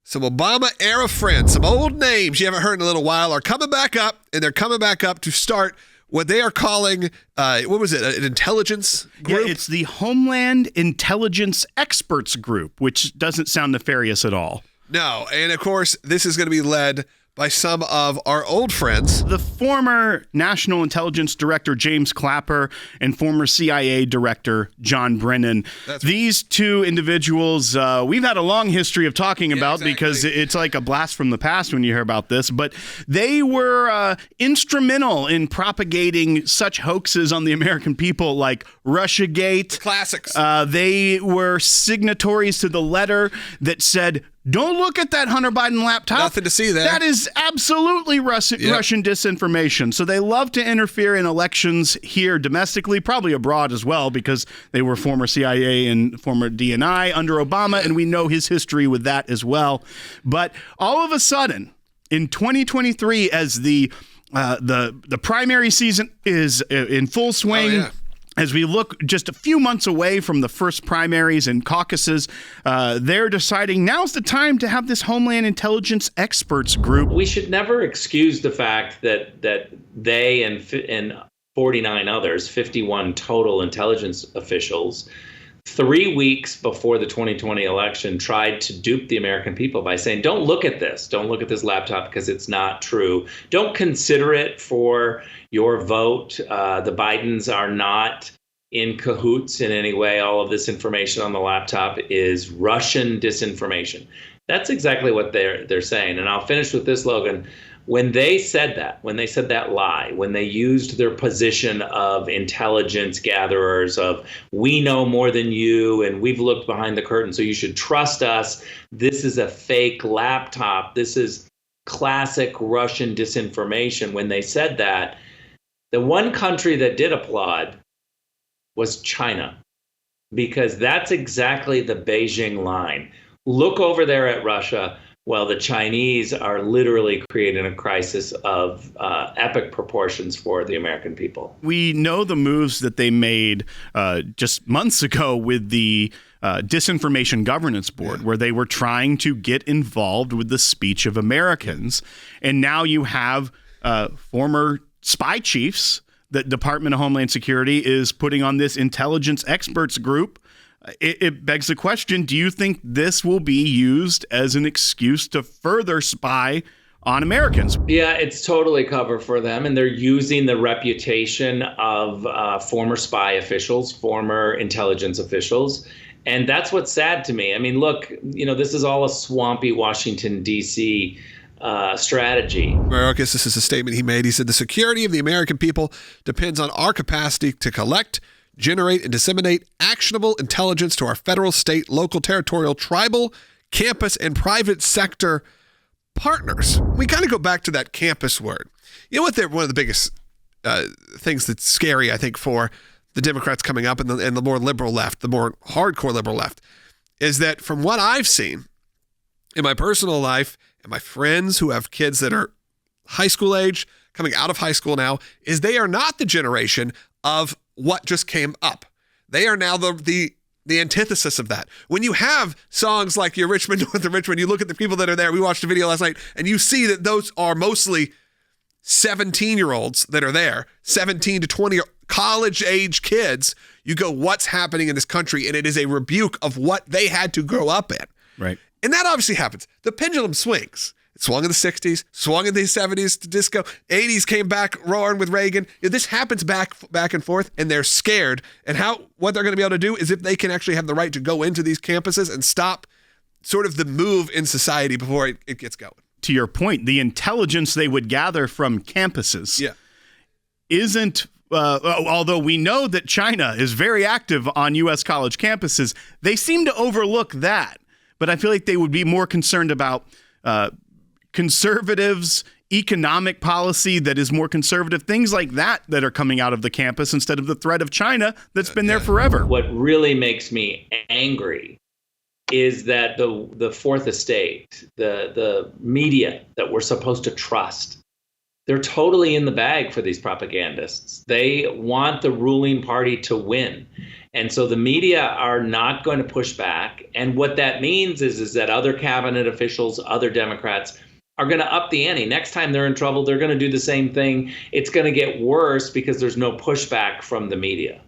Some Obama-era friends, some old names you haven't heard in a little while are coming back up, and they're coming back up to start what they are calling, an intelligence group? Yeah, it's the Homeland Intelligence Experts Group, which doesn't sound nefarious at all. No, and of course, this is going to be led by some of our old friends. The former National Intelligence Director, James Clapper, and former CIA Director, John Brennan. These two individuals, we've had a long history of talking about because it's like a blast from the past when you hear about this, but they were instrumental in propagating such hoaxes on the American people like Russiagate. The classics. They were signatories to the letter that said, don't look at that Hunter Biden laptop. Nothing to see there. That is absolutely Russian disinformation. So they love to interfere in elections here domestically, probably abroad as well, because they were former CIA and former DNI under Obama, and we know his history with that as well. But all of a sudden, in 2023, as the primary season is in full swing, as we look just a few months away from the first primaries and caucuses, they're deciding now's the time to have this Homeland Intelligence Experts Group. We should never excuse the fact that they and 49 others, 51 total intelligence officials, 3 weeks before the 2020 election, tried to dupe the American people by saying, don't look at this. Don't look at this laptop because it's not true. Don't consider it for your vote. The Bidens are not in cahoots in any way. All of this information on the laptop is Russian disinformation. That's exactly what they're saying. And I'll finish with this, Logan. When they said that lie, when they used their position of intelligence gatherers, of we know more than you and we've looked behind the curtain, so you should trust us. This is a fake laptop. This is classic Russian disinformation. When they said that, the one country that did applaud was China, because that's exactly the Beijing line. Look over there at Russia. Well, the Chinese are literally creating a crisis of epic proportions for the American people. We know the moves that they made just months ago with the Disinformation Governance Board, where they were trying to get involved with the speech of Americans. And now you have former spy chiefs that Department of Homeland Security is putting on this intelligence experts group. It begs the question, do you think this will be used as an excuse to further spy on Americans? Yeah, it's totally cover for them. And they're using the reputation of former spy officials, former intelligence officials. And that's what's sad to me. I mean, look, this is all a swampy Washington, D.C. strategy. Mayorkas, this is a statement he made. He said, the security of the American people depends on our capacity to collect, generate, and disseminate actionable intelligence to our federal, state, local, territorial, tribal, campus, and private sector partners. We kind of go back to that campus word. You know what? One of the biggest things that's scary, I think, for the Democrats coming up and the more liberal left, the more hardcore liberal left, is that from what I've seen in my personal life and my friends who have kids that are high school age, coming out of high school now, is they are not the generation of what just came up. They are now the antithesis of that. When you have songs like Your Richmond, North of Richmond, you look at the people that are there. We watched a video last night, and you see that those are mostly 17-year-olds that are there, 17 to 20 college-age kids. You go, what's happening in this country? And it is a rebuke of what they had to grow up in. Right. And that obviously happens. The pendulum swings. It swung in the 60s, swung in the 70s to disco, 80s came back roaring with Reagan. This happens back and forth, and they're scared. And what they're going to be able to do is if they can actually have the right to go into these campuses and stop sort of the move in society before it gets going. To your point, the intelligence they would gather from campuses isn't, although we know that China is very active on U.S. college campuses, they seem to overlook that. But I feel like they would be more concerned about conservatives, economic policy that is more conservative, things like that are coming out of the campus instead of the threat of China that's been there forever. What really makes me angry is that the fourth estate, the media that we're supposed to trust, they're totally in the bag for these propagandists. They want the ruling party to win. And so the media are not going to push back. And what that means is that other cabinet officials, other Democrats are going to up the ante. Next time they're in trouble, they're going to do the same thing. It's going to get worse because there's no pushback from the media.